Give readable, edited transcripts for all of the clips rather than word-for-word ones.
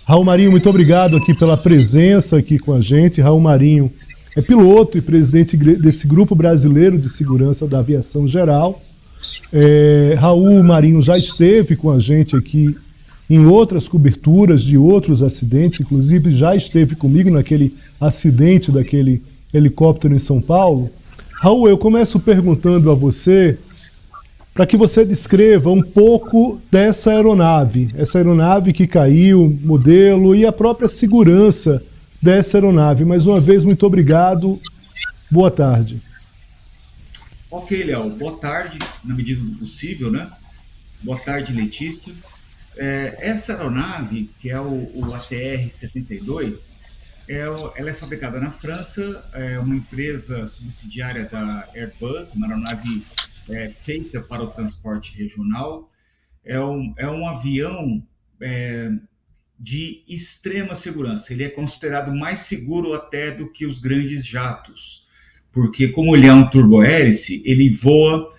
Raul Marinho, muito obrigado aqui pela presença aqui com a gente. Raul Marinho é piloto e presidente desse Grupo Brasileiro de Segurança da Aviação Geral. Raul Marinho já esteve com a gente aqui em outras coberturas de outros acidentes, inclusive já esteve comigo naquele acidente daquele helicóptero em São Paulo. Raul, eu começo perguntando a você, para que você descreva um pouco dessa aeronave, essa aeronave que caiu, modelo e a própria segurança dessa aeronave. Mais uma vez, muito obrigado. Boa tarde. Ok, Léo. Boa tarde, na medida do possível, né? Boa tarde, Letícia. Essa aeronave, que é o ATR-72, ela é fabricada na França, é uma empresa subsidiária da Airbus, uma aeronave feita para o transporte regional. É um avião de extrema segurança. Ele é considerado mais seguro até do que os grandes jatos, porque como ele é um turbohélice, ele voa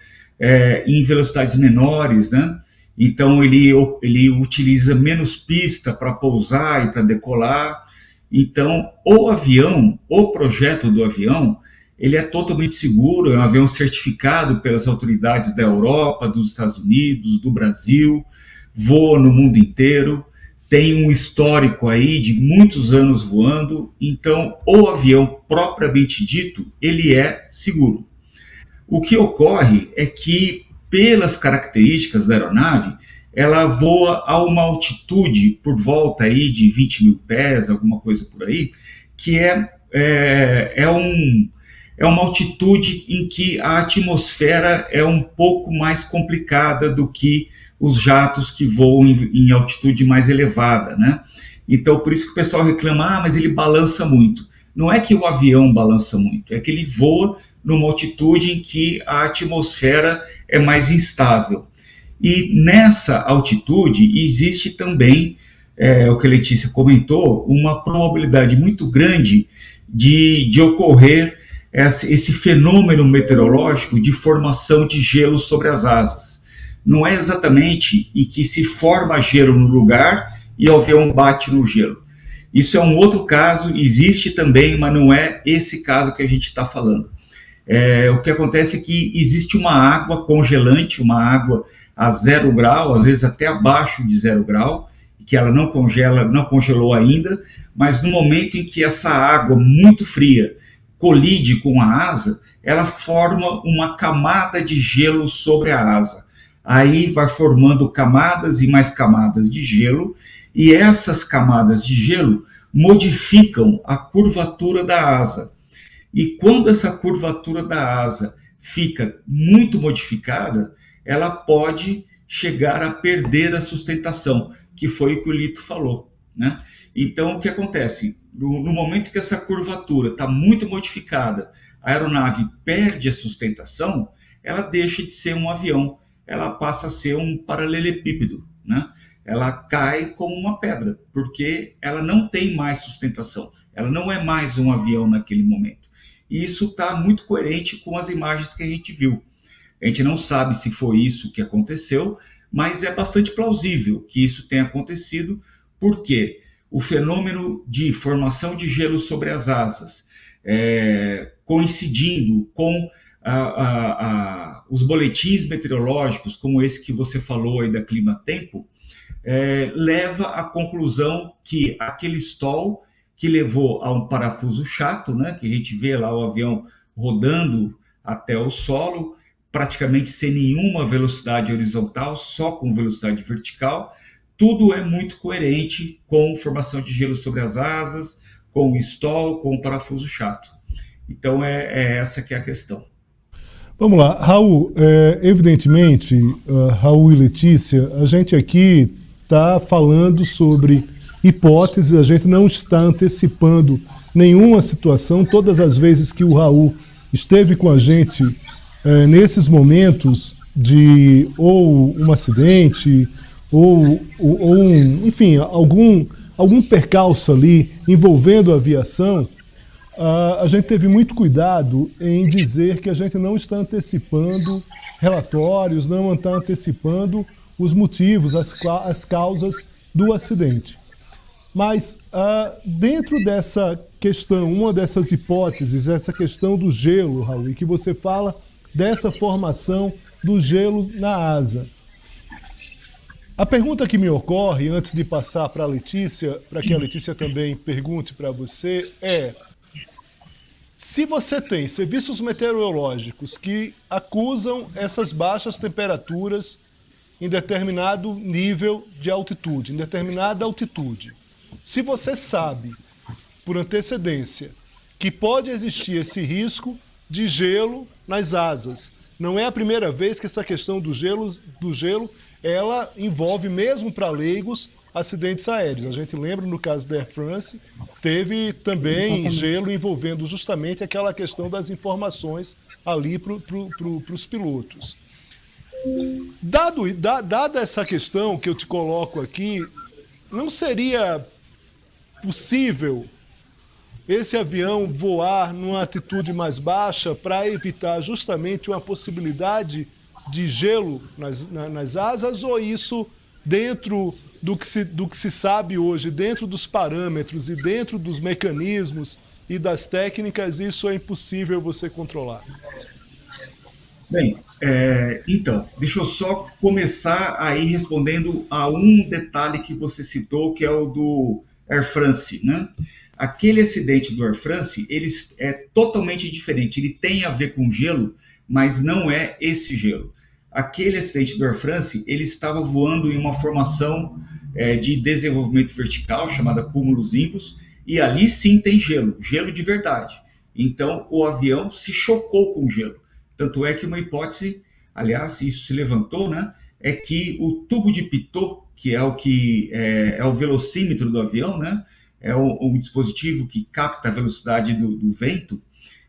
em velocidades menores, né? Então ele utiliza menos pista para pousar e para decolar. Então o projeto do avião, ele é totalmente seguro, é um avião certificado pelas autoridades da Europa, dos Estados Unidos, do Brasil, voa no mundo inteiro, tem um histórico aí de muitos anos voando, então o avião propriamente dito, ele é seguro. O que ocorre é que, pelas características da aeronave, ela voa a uma altitude por volta aí de 20 mil pés, alguma coisa por aí, que é uma altitude em que a atmosfera é um pouco mais complicada do que os jatos que voam em altitude mais elevada, né? Então, por isso que o pessoal reclama, mas ele balança muito. Não é que o avião balança muito, é que ele voa numa altitude em que a atmosfera é mais instável. E nessa altitude existe também, o que a Letícia comentou, uma probabilidade muito grande de ocorrer esse fenômeno meteorológico de formação de gelo sobre as asas. Não é exatamente em que se forma gelo no lugar e o avião bate no gelo. Isso é um outro caso, existe também, mas não é esse caso que a gente está falando. O que acontece é que existe uma água congelante, uma água a 0 grau, às vezes até abaixo de 0 grau, que ela não congelou ainda, mas no momento em que essa água muito fria colide com a asa, ela forma uma camada de gelo sobre a asa. Aí vai formando camadas e mais camadas de gelo, e essas camadas de gelo modificam a curvatura da asa. E quando essa curvatura da asa fica muito modificada, ela pode chegar a perder a sustentação, que foi o que o Lito falou, né? Então, o que acontece? No momento que essa curvatura está muito modificada, a aeronave perde a sustentação, ela deixa de ser um avião, ela passa a ser um paralelepípedo, né? Ela cai como uma pedra, porque ela não tem mais sustentação, ela não é mais um avião naquele momento. E isso está muito coerente com as imagens que a gente viu. A gente não sabe se foi isso que aconteceu, mas é bastante plausível que isso tenha acontecido, porque o fenômeno de formação de gelo sobre as asas, coincidindo com os boletins meteorológicos, como esse que você falou aí da Climatempo, leva à conclusão que aquele stall que levou a um parafuso chato, né, que a gente vê lá o avião rodando até o solo, praticamente sem nenhuma velocidade horizontal, só com velocidade vertical, tudo é muito coerente com formação de gelo sobre as asas, com o stall, com o parafuso chato. Então é essa que é a questão. Vamos lá, Raul, evidentemente, Raul e Letícia, a gente aqui está falando sobre hipóteses, a gente não está antecipando nenhuma situação. Todas as vezes que o Raul esteve com a gente nesses momentos de ou um acidente ou enfim, algum percalço ali envolvendo a aviação, a gente teve muito cuidado em dizer que a gente não está antecipando relatórios, não está antecipando os motivos, as causas do acidente. Mas dentro dessa questão, uma dessas hipóteses, essa questão do gelo, Raul, e que você fala dessa formação do gelo na asa. A pergunta que me ocorre, antes de passar para a Letícia, para que a Letícia também pergunte para você, é: se você tem serviços meteorológicos que acusam essas baixas temperaturas em determinado nível de altitude, em determinada altitude, se você sabe, por antecedência, que pode existir esse risco de gelo nas asas, não é a primeira vez que essa questão do gelo ela envolve, mesmo para leigos, acidentes aéreos. A gente lembra, no caso da Air France, teve também Exatamente. gelo envolvendo justamente aquela questão das informações ali para os pilotos. Dada essa questão que eu te coloco aqui, não seria possível esse avião voar numa altitude mais baixa para evitar justamente uma possibilidade de gelo nas asas, ou isso, dentro do que se sabe hoje, dentro dos parâmetros e dentro dos mecanismos e das técnicas, isso é impossível você controlar? Bem, então, deixa eu só começar aí respondendo a um detalhe que você citou, que é o do Air France, né? Aquele acidente do Air France, ele é totalmente diferente. Ele tem a ver com gelo, mas não é esse gelo. Aquele acidente do Air France, ele estava voando em uma formação de desenvolvimento vertical, chamada cúmulos nimbus, e ali sim tem gelo, gelo de verdade. Então, o avião se chocou com o gelo. Tanto é que uma hipótese, aliás, isso se levantou, né, é que o tubo de Pitot, que é o velocímetro do avião, né, é o dispositivo que capta a velocidade do vento,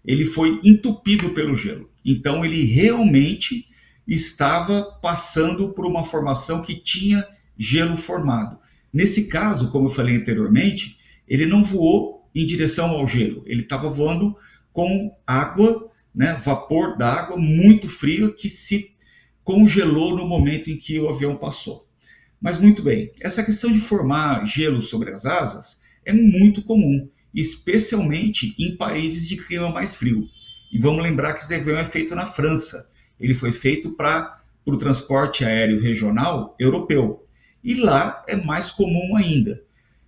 ele foi entupido pelo gelo. Então, ele realmente estava passando por uma formação que tinha gelo formado. Nesse caso, como eu falei anteriormente, ele não voou em direção ao gelo, ele estava voando com água, né, vapor d'água muito frio que se congelou no momento em que o avião passou. Mas muito bem, essa questão de formar gelo sobre as asas é muito comum, especialmente em países de clima mais frio. E vamos lembrar que esse avião é feito na França. Ele foi feito para o transporte aéreo regional europeu. E lá é mais comum ainda.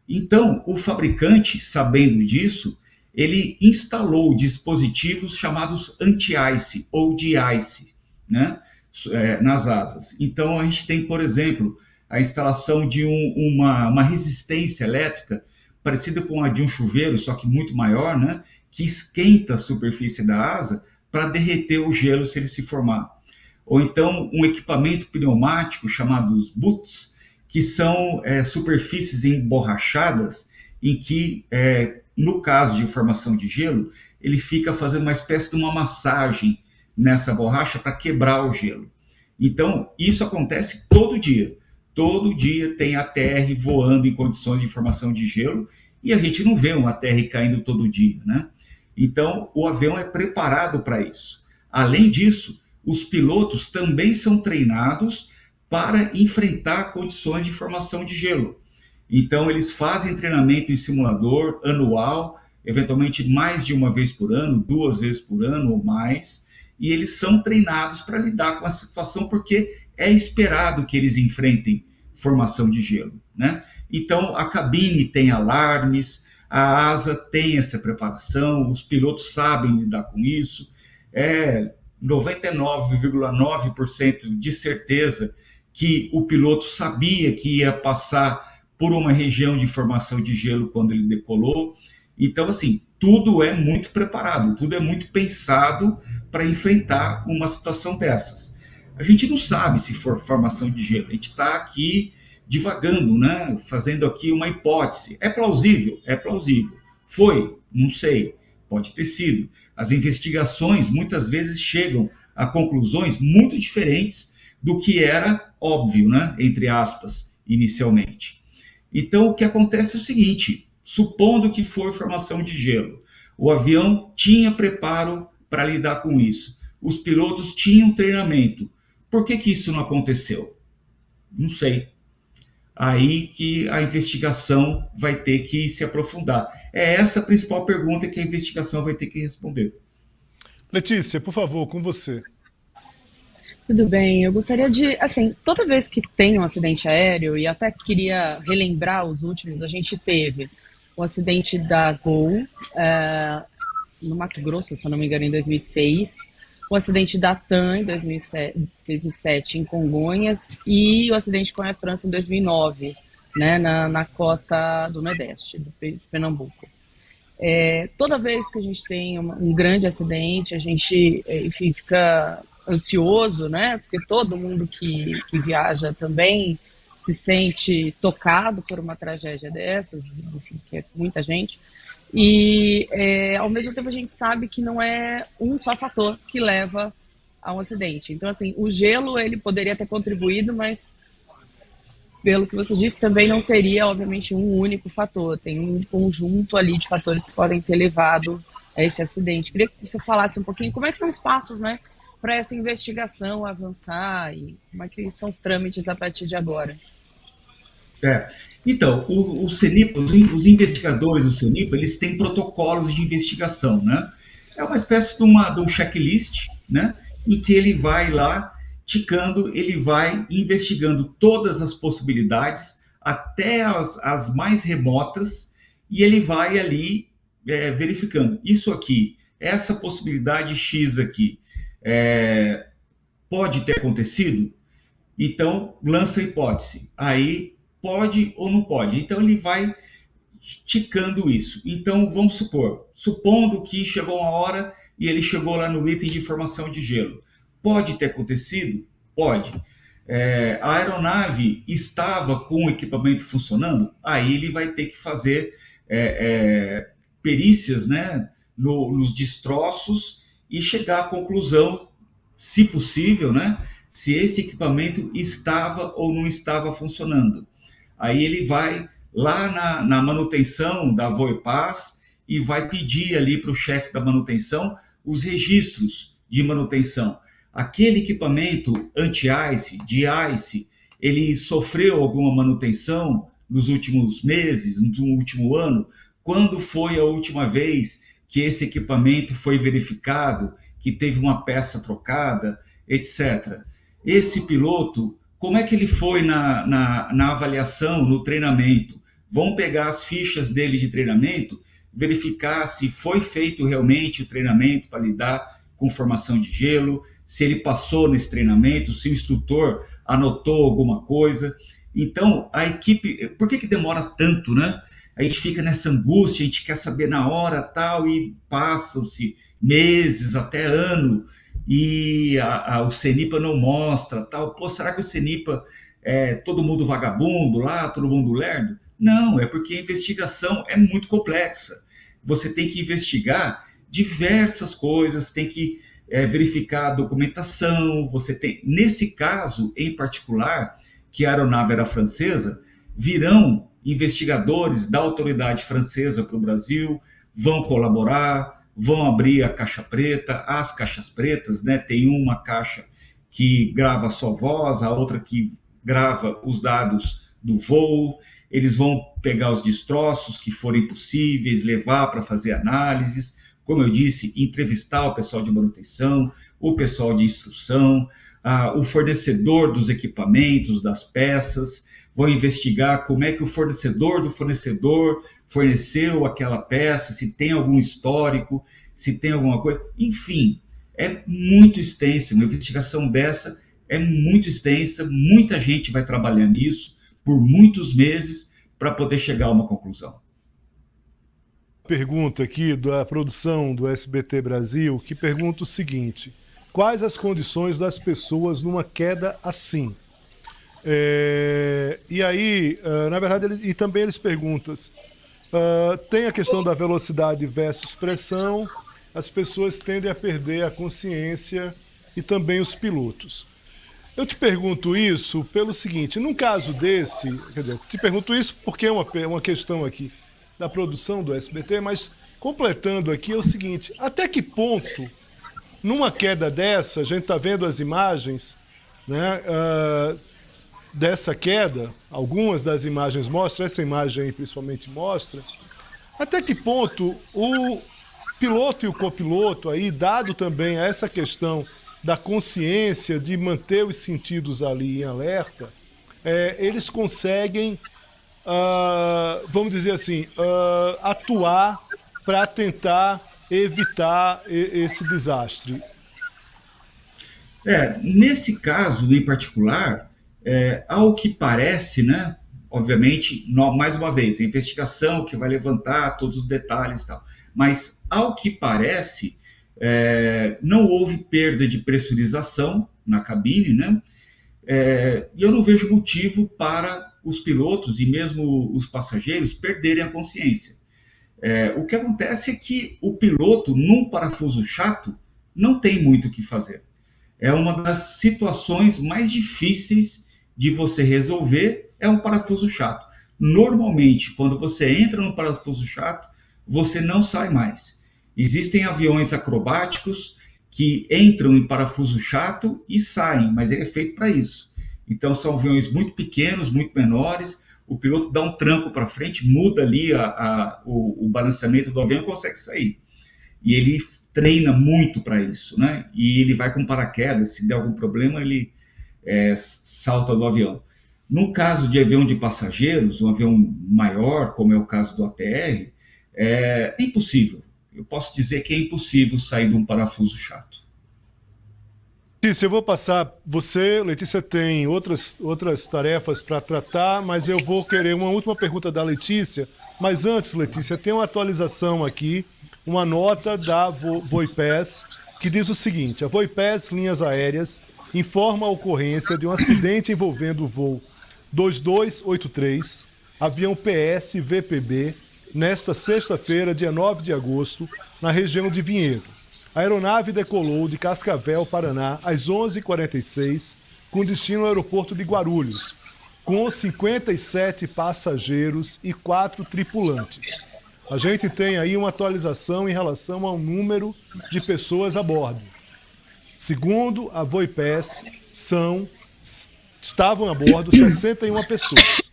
Então, o fabricante, sabendo disso, ele instalou dispositivos chamados anti-ice ou de ice, né, nas asas. Então, a gente tem, por exemplo, a instalação de uma resistência elétrica parecida com a de um chuveiro, só que muito maior, né, que esquenta a superfície da asa para derreter o gelo se ele se formar. Ou então um equipamento pneumático chamado boots, que são superfícies emborrachadas em que, no caso de formação de gelo, ele fica fazendo uma espécie de uma massagem nessa borracha para quebrar o gelo. Então, isso acontece todo dia. Todo dia tem ATR voando em condições de formação de gelo e a gente não vê um ATR caindo todo dia, né? Então, o avião é preparado para isso. Além disso, os pilotos também são treinados para enfrentar condições de formação de gelo. Então, eles fazem treinamento em simulador anual, eventualmente mais de uma vez por ano, 2 vezes por ano ou mais, e eles são treinados para lidar com a situação, porque é esperado que eles enfrentem formação de gelo, né? Então, a cabine tem alarmes, a asa tem essa preparação, os pilotos sabem lidar com isso, 99,9% de certeza que o piloto sabia que ia passar por uma região de formação de gelo quando ele decolou. Então, assim, tudo é muito preparado, tudo é muito pensado para enfrentar uma situação dessas. A gente não sabe se for formação de gelo, a gente está aqui divagando, né? Fazendo aqui uma hipótese. É plausível? É plausível. Foi? Não sei. Pode ter sido. As investigações muitas vezes chegam a conclusões muito diferentes do que era óbvio, né? Entre aspas, inicialmente. Então, o que acontece é o seguinte: supondo que for formação de gelo, o avião tinha preparo para lidar com isso, os pilotos tinham treinamento. Por que isso não aconteceu? Não sei. aí que a investigação vai ter que se aprofundar. É essa a principal pergunta que a investigação vai ter que responder. Letícia, por favor, com você. Tudo bem, eu gostaria de, assim, toda vez que tem um acidente aéreo, e até queria relembrar os últimos, a gente teve o acidente da Gol, no Mato Grosso, se eu não me engano, em 2006, o acidente da TAM em 2007 em Congonhas, e o acidente com a Air France em 2009, né, na costa do Nordeste, de Pernambuco. Toda vez que a gente tem um grande acidente, a gente, enfim, fica ansioso, né? Porque todo mundo que viaja também se sente tocado por uma tragédia dessas, enfim, que é muita gente. E, ao mesmo tempo, a gente sabe que não é um só fator que leva a um acidente. Então, assim, o gelo, ele poderia ter contribuído, mas pelo que você disse, também não seria, obviamente, um único fator. Tem um conjunto ali de fatores que podem ter levado a esse acidente. Queria que você falasse um pouquinho como é que são os passos, né, para essa investigação avançar e como é que são os trâmites a partir de agora. Então, o CENIPA, os investigadores do CENIPA, eles têm protocolos de investigação, né? É uma espécie de um checklist, né? Em que ele vai lá ticando, ele vai investigando todas as possibilidades, até as mais remotas, e ele vai ali verificando. Isso aqui, essa possibilidade X aqui, pode ter acontecido? Então, lança a hipótese. Aí, pode ou não pode. Então, ele vai ticando isso. Então, vamos supor, supondo que chegou uma hora e ele chegou lá no item de formação de gelo. Pode ter acontecido? Pode. A aeronave estava com o equipamento funcionando? Aí ele vai ter que fazer perícias, né, nos destroços e chegar à conclusão, se possível, né, se esse equipamento estava ou não estava funcionando. Aí ele vai lá na manutenção da Voipaz e vai pedir ali para o chefe da manutenção os registros de manutenção. Aquele equipamento anti-ice, de ice, ele sofreu alguma manutenção nos últimos meses, no último ano? Quando foi a última vez que esse equipamento foi verificado, que teve uma peça trocada, etc. Esse piloto, como é que ele foi na avaliação, no treinamento? Vão pegar as fichas dele de treinamento, verificar se foi feito realmente o treinamento para lidar com formação de gelo, se ele passou nesse treinamento, se o instrutor anotou alguma coisa. Então, a equipe... Por que demora tanto, né? A gente fica nessa angústia, a gente quer saber na hora tal, e passam-se meses, até ano, e o CENIPA não mostra, tal. Pô, será que o CENIPA é todo mundo vagabundo lá, todo mundo lerdo? Não, é porque a investigação é muito complexa. Você tem que investigar diversas coisas, tem que verificar a documentação, você tem... Nesse caso, em particular, que a aeronave era francesa, virão investigadores da autoridade francesa para o Brasil, vão colaborar, vão abrir a caixa preta, as caixas pretas, né? Tem uma caixa que grava só voz, a outra que grava os dados do voo. Eles vão pegar os destroços que forem possíveis, levar para fazer análises, como eu disse, entrevistar o pessoal de manutenção, o pessoal de instrução, o fornecedor dos equipamentos, das peças, vão investigar como é que o fornecedor do fornecedor forneceu aquela peça, se tem algum histórico, se tem alguma coisa. Enfim, é muito extensa, uma investigação dessa é muito extensa, muita gente vai trabalhar nisso por muitos meses para poder chegar a uma conclusão. Pergunta aqui da produção do SBT Brasil, que pergunta o seguinte: quais as condições das pessoas numa queda assim? E aí, na verdade, e também eles perguntam, tem a questão da velocidade versus pressão, as pessoas tendem a perder a consciência e também os pilotos. Eu te pergunto isso pelo seguinte: num caso desse, quer dizer, te pergunto isso porque é uma questão aqui da produção do SBT, mas completando aqui é o seguinte: até que ponto, numa queda dessa, a gente está vendo as imagens, né, dessa queda, algumas das imagens mostram, essa imagem aí principalmente mostra, até que ponto o piloto e o copiloto aí, dado também a essa questão da consciência de manter os sentidos ali em alerta, eles conseguem, vamos dizer assim, atuar para tentar evitar esse desastre. Nesse caso em particular, ao que parece, né? Obviamente, mais uma vez, a investigação que vai levantar todos os detalhes e tal, mas ao que parece, não houve perda de pressurização na cabine, né? E eu não vejo motivo para os pilotos e mesmo os passageiros perderem a consciência. O que acontece é que o piloto, num parafuso chato, não tem muito o que fazer. É uma das situações mais difíceis de você resolver, é um parafuso chato. Normalmente, quando você entra no parafuso chato, você não sai mais. Existem aviões acrobáticos que entram em parafuso chato e saem, mas ele é feito para isso. Então, são aviões muito pequenos, muito menores, o piloto dá um tranco para frente, muda ali o balanceamento do avião e consegue sair. E ele treina muito para isso, né? E ele vai com paraquedas, se der algum problema, ele salta do avião. No caso de avião de passageiros, um avião maior, como é o caso do ATR, é impossível. Eu posso dizer que é impossível sair de um parafuso chato. Letícia, eu vou passar. Letícia, tem outras tarefas para tratar, mas eu vou querer uma última pergunta da Letícia. Mas antes, Letícia, tem uma atualização aqui, uma nota da Voipes, que diz o seguinte: a Voipes Linhas Aéreas informa a ocorrência de um acidente envolvendo o voo 2283, avião PS VPB, nesta sexta-feira, dia 9 de agosto, na região de Vinhedo. A aeronave decolou de Cascavel, Paraná, às 11h46, com destino ao aeroporto de Guarulhos, com 57 passageiros e 4 tripulantes. A gente tem aí uma atualização em relação ao número de pessoas a bordo. Segundo a Voipes, estavam a bordo 61 pessoas.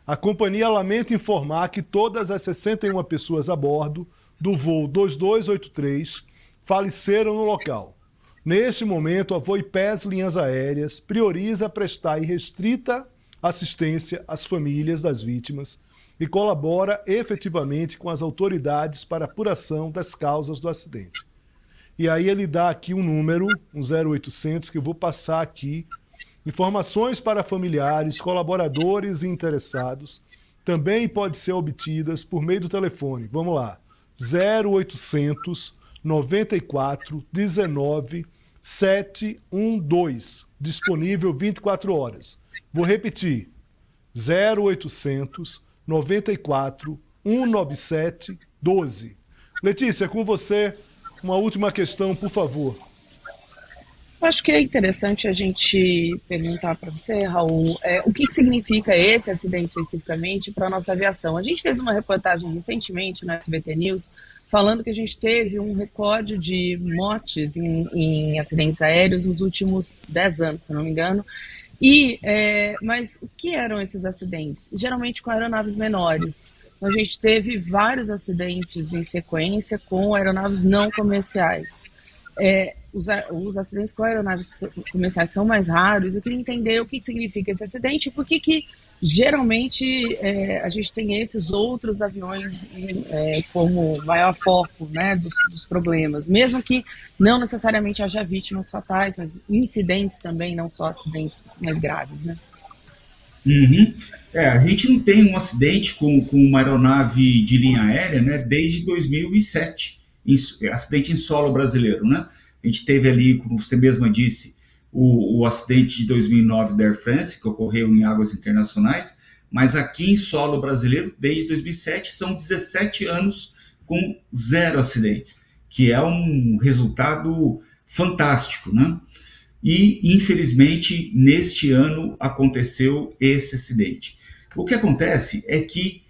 A companhia lamenta informar que todas as 61 pessoas a bordo do voo 2283 faleceram no local. Neste momento, a Voipes Linhas Aéreas prioriza prestar irrestrita assistência às famílias das vítimas e colabora efetivamente com as autoridades para apuração das causas do acidente. E aí ele dá aqui um número, um 0800, que eu vou passar aqui. Informações para familiares, colaboradores e interessados também podem ser obtidas por meio do telefone. Vamos lá. 0800 94 19 712. Disponível 24 horas. Vou repetir. 0800 94 197 12. Letícia, com você, uma última questão, por favor. Eu acho que é interessante a gente perguntar para você, Raul, o que significa esse acidente especificamente para a nossa aviação. A gente fez uma reportagem recentemente no SBT News falando que a gente teve um recorde de mortes em acidentes aéreos nos últimos 10 anos, se não me engano. Mas o que eram esses acidentes? Geralmente com aeronaves menores. A gente teve vários acidentes em sequência com aeronaves não comerciais. Os acidentes com aeronaves comerciais são mais raros. Eu queria entender o que significa esse acidente e por que geralmente a gente tem esses outros aviões como maior foco, né, dos problemas, mesmo que não necessariamente haja vítimas fatais, mas incidentes também, não só acidentes mais graves, né? Uhum. A gente não tem um acidente com uma aeronave de linha aérea, né, desde 2007, acidente em solo brasileiro, né? A gente teve ali, como você mesma disse, o acidente de 2009 da Air France, que ocorreu em águas internacionais, mas aqui em solo brasileiro, desde 2007, são 17 anos com 0 acidentes, que é um resultado fantástico, né? E, infelizmente, neste ano aconteceu esse acidente. O que acontece é que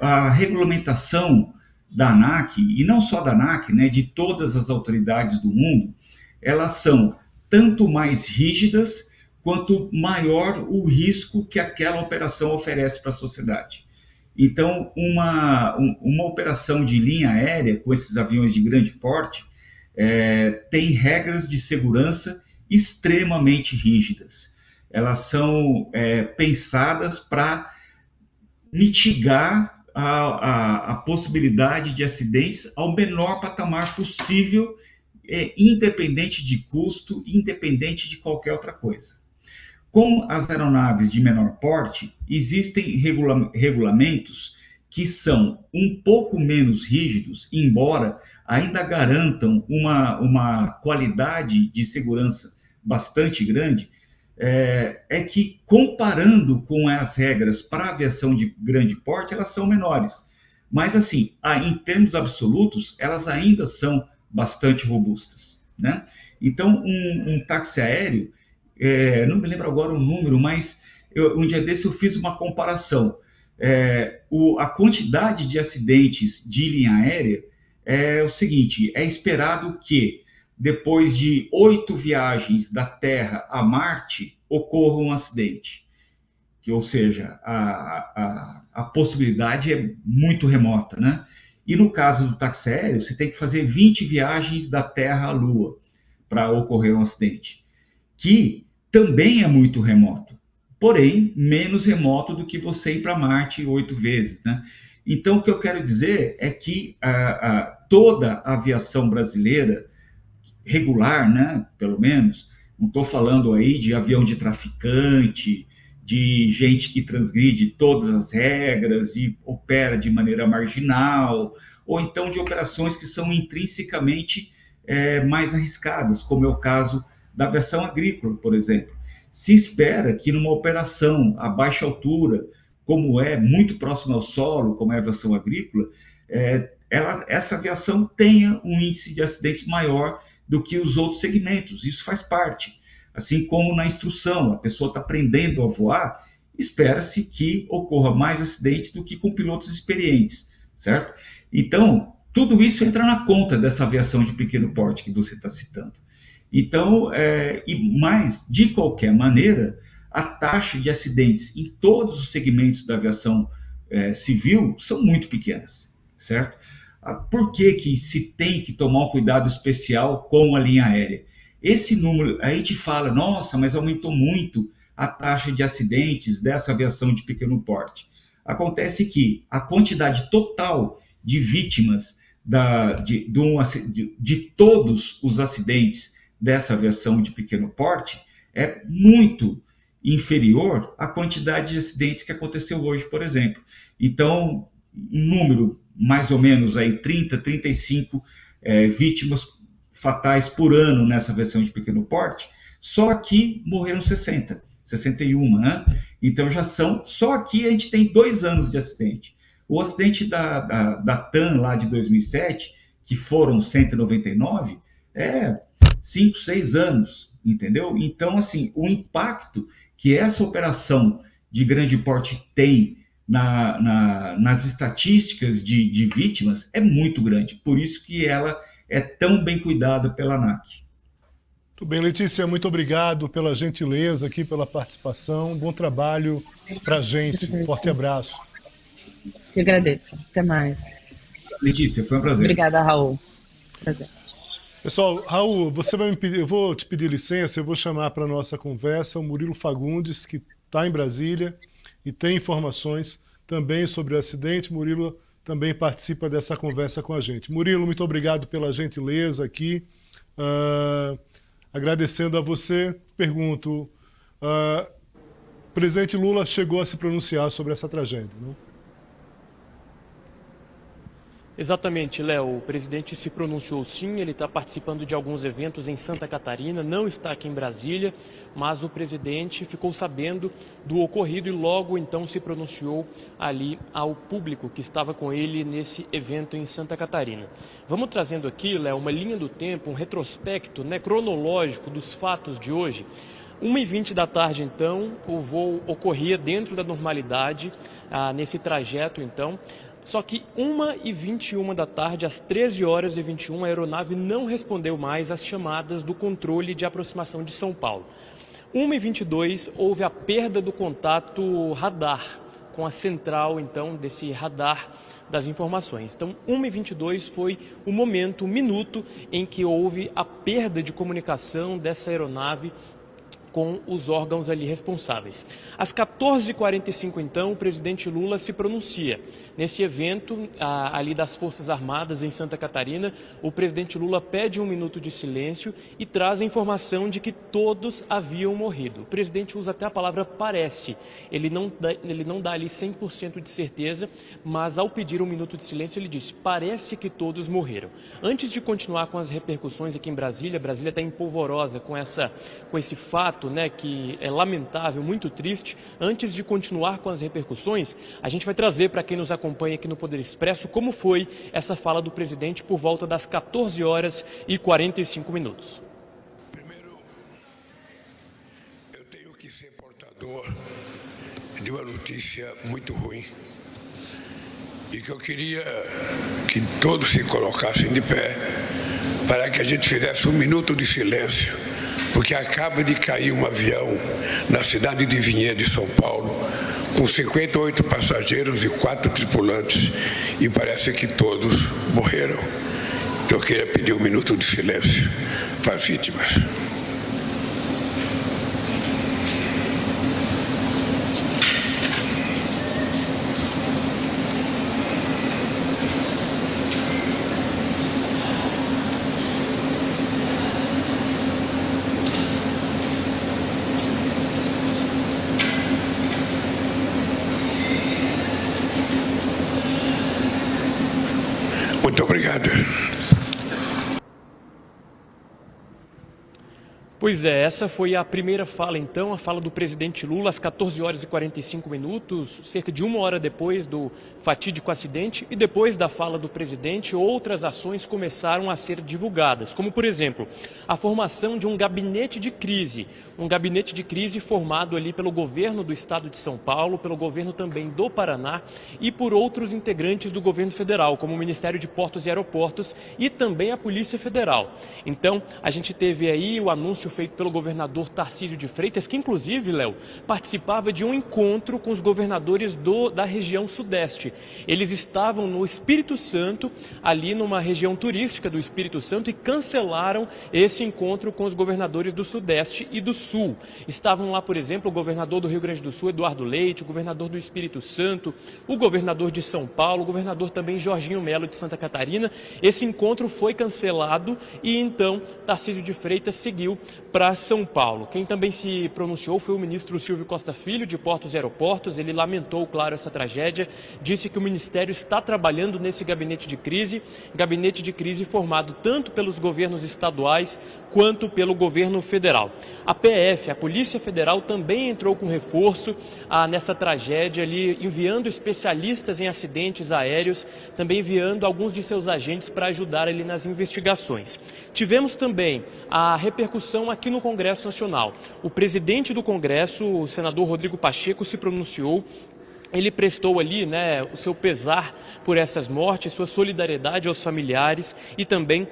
a regulamentação da ANAC, e não só da ANAC, né, de todas as autoridades do mundo, elas são tanto mais rígidas quanto maior o risco que aquela operação oferece para a sociedade. Então, uma operação de linha aérea com esses aviões de grande porte tem regras de segurança extremamente rígidas. Elas são pensadas para mitigar a possibilidade de acidentes ao menor patamar possível, independente de custo, independente de qualquer outra coisa. Com as aeronaves de menor porte, existem regulamentos que são um pouco menos rígidos, embora ainda garantam uma qualidade de segurança bastante grande, que comparando com as regras para a aviação de grande porte, elas são menores. Mas, assim, em termos absolutos, elas ainda são bastante robustas, né? Então, um táxi aéreo, não me lembro agora o número, mas um dia desse eu fiz uma comparação. A quantidade de acidentes de linha aérea é o seguinte: é esperado que depois de 8 viagens da Terra a Marte ocorra um acidente, ou seja, a possibilidade é muito remota, né? E no caso do táxi aéreo, você tem que fazer 20 viagens da Terra à Lua para ocorrer um acidente, que também é muito remoto, porém menos remoto do que você ir para Marte 8 vezes, né? Então, o que eu quero dizer é que toda a aviação brasileira regular, né, pelo menos, não estou falando aí de avião de traficante, de gente que transgride todas as regras e opera de maneira marginal, ou então de operações que são intrinsecamente mais arriscadas, como é o caso da aviação agrícola, por exemplo. Se espera que numa operação a baixa altura, como é muito próximo ao solo, como é a aviação agrícola, essa aviação tenha um índice de acidentes maior do que os outros segmentos. Isso faz parte. Assim como na instrução, a pessoa está aprendendo a voar, espera-se que ocorra mais acidentes do que com pilotos experientes, certo? Então, tudo isso entra na conta dessa aviação de pequeno porte que você está citando. Então, mas, de qualquer maneira, a taxa de acidentes em todos os segmentos da aviação civil são muito pequenas, certo? Por que se tem que tomar um cuidado especial com a linha aérea? Esse número, a gente fala, nossa, mas aumentou muito a taxa de acidentes dessa aviação de pequeno porte. Acontece que a quantidade total de vítimas de todos os acidentes dessa aviação de pequeno porte é muito inferior à quantidade de acidentes que aconteceu hoje, por exemplo. Então, um número mais ou menos aí 30, 35 vítimas fatais por ano nessa aviação de pequeno porte, só aqui morreram 61, né? Então já são, só aqui a gente tem 2 anos de acidente. O acidente da TAM lá de 2007, que foram 199, 5, 6 anos, entendeu? Então, assim, o impacto que essa operação de grande porte tem nas estatísticas de vítimas é muito grande. Por isso que ela é tão bem cuidada pela ANAC. Muito bem, Letícia, muito obrigado pela gentileza aqui, pela participação. Bom trabalho para a gente. Forte abraço. Eu agradeço. Até mais. Letícia, foi um prazer. Obrigada, Raul. Prazer. Pessoal, Raul, você vai me pedir, eu vou te pedir licença, eu vou chamar para a nossa conversa o Murilo Fagundes, que está em Brasília e tem informações também sobre o acidente. Murilo também participa dessa conversa com a gente. Murilo, muito obrigado pela gentileza aqui. Agradecendo a você, pergunto, o presidente Lula chegou a se pronunciar sobre essa tragédia, não? Exatamente, Léo. O presidente se pronunciou sim, ele está participando de alguns eventos em Santa Catarina, não está aqui em Brasília, mas o presidente ficou sabendo do ocorrido e logo então se pronunciou ali ao público que estava com ele nesse evento em Santa Catarina. Vamos trazendo aqui, Léo, uma linha do tempo, um retrospecto, cronológico dos fatos de hoje. 1h20 da tarde, então, o voo ocorria dentro da normalidade nesse trajeto, então. Só que 1h21 da tarde, às 13h21, a aeronave não respondeu mais às chamadas do controle de aproximação de São Paulo. 1h22 houve a perda do contato radar com a central, então, desse radar das informações. Então, 1h22 foi o momento, o minuto em que houve a perda de comunicação dessa aeronave com os órgãos ali responsáveis. Às 14h45, então, o presidente Lula se pronuncia. Nesse evento, ali das Forças Armadas, em Santa Catarina, o presidente Lula pede 1 minuto de silêncio e traz a informação de que todos haviam morrido. O presidente usa até a palavra parece. Ele não dá ali 100% de certeza, mas ao pedir 1 minuto de silêncio, ele diz, parece que todos morreram. Antes de continuar com as repercussões aqui em Brasília, Brasília está empolvorosa com esse fato, né, que é lamentável, muito triste. Antes de continuar com as repercussões, a gente vai trazer para quem nos acompanha aqui no Poder Expresso como foi essa fala do presidente por volta das 14h45. Primeiro, eu tenho que ser portador de uma notícia muito ruim e que eu queria que todos se colocassem de pé para que a gente fizesse 1 minuto de silêncio, porque acaba de cair um avião na cidade de Vinhedo, de São Paulo, com 58 passageiros e 4 tripulantes, e parece que todos morreram. Então eu queria pedir 1 minuto de silêncio para as vítimas. Muito obrigado. Pois é, essa foi a primeira fala, então, a fala do presidente Lula às 14h45, cerca de 1 hora depois do fatídico acidente, e depois da fala do presidente, outras ações começaram a ser divulgadas, como, por exemplo, a formação de um gabinete de crise formado ali pelo governo do estado de São Paulo, pelo governo também do Paraná e por outros integrantes do governo federal, como o Ministério de Portos e Aeroportos e também a Polícia Federal. Então, a gente teve aí o anúncio feito pelo governador Tarcísio de Freitas, que inclusive, Léo, participava de um encontro com os governadores da região sudeste. Eles estavam no Espírito Santo, ali numa região turística do Espírito Santo, e cancelaram esse encontro com os governadores do Sudeste e do Sul. Estavam lá, por exemplo, o governador do Rio Grande do Sul, Eduardo Leite, o governador do Espírito Santo, o governador de São Paulo, o governador também Jorginho Melo de Santa Catarina. Esse encontro foi cancelado e então Tarcísio de Freitas seguiu para São Paulo. Quem também se pronunciou foi o ministro Silvio Costa Filho, de Portos e Aeroportos. Ele lamentou, claro, essa tragédia, disse que o Ministério está trabalhando nesse gabinete de crise formado tanto pelos governos estaduais quanto pelo governo federal. A PF, a Polícia Federal, também entrou com reforço nessa tragédia ali, enviando especialistas em acidentes aéreos, também enviando alguns de seus agentes para ajudar ali nas investigações. Tivemos também a repercussão aqui no Congresso Nacional. O presidente do Congresso, o senador Rodrigo Pacheco, se pronunciou. Ele prestou ali, o seu pesar por essas mortes, sua solidariedade aos familiares e também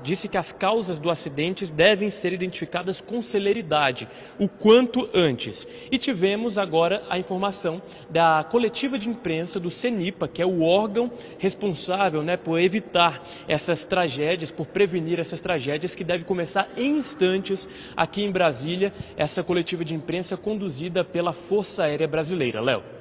disse que as causas do acidente devem ser identificadas com celeridade, o quanto antes. E tivemos agora a informação da coletiva de imprensa do CENIPA, que é o órgão responsável por evitar essas tragédias, por prevenir essas tragédias, que deve começar em instantes aqui em Brasília, essa coletiva de imprensa conduzida pela Força Aérea Brasileira. Léo.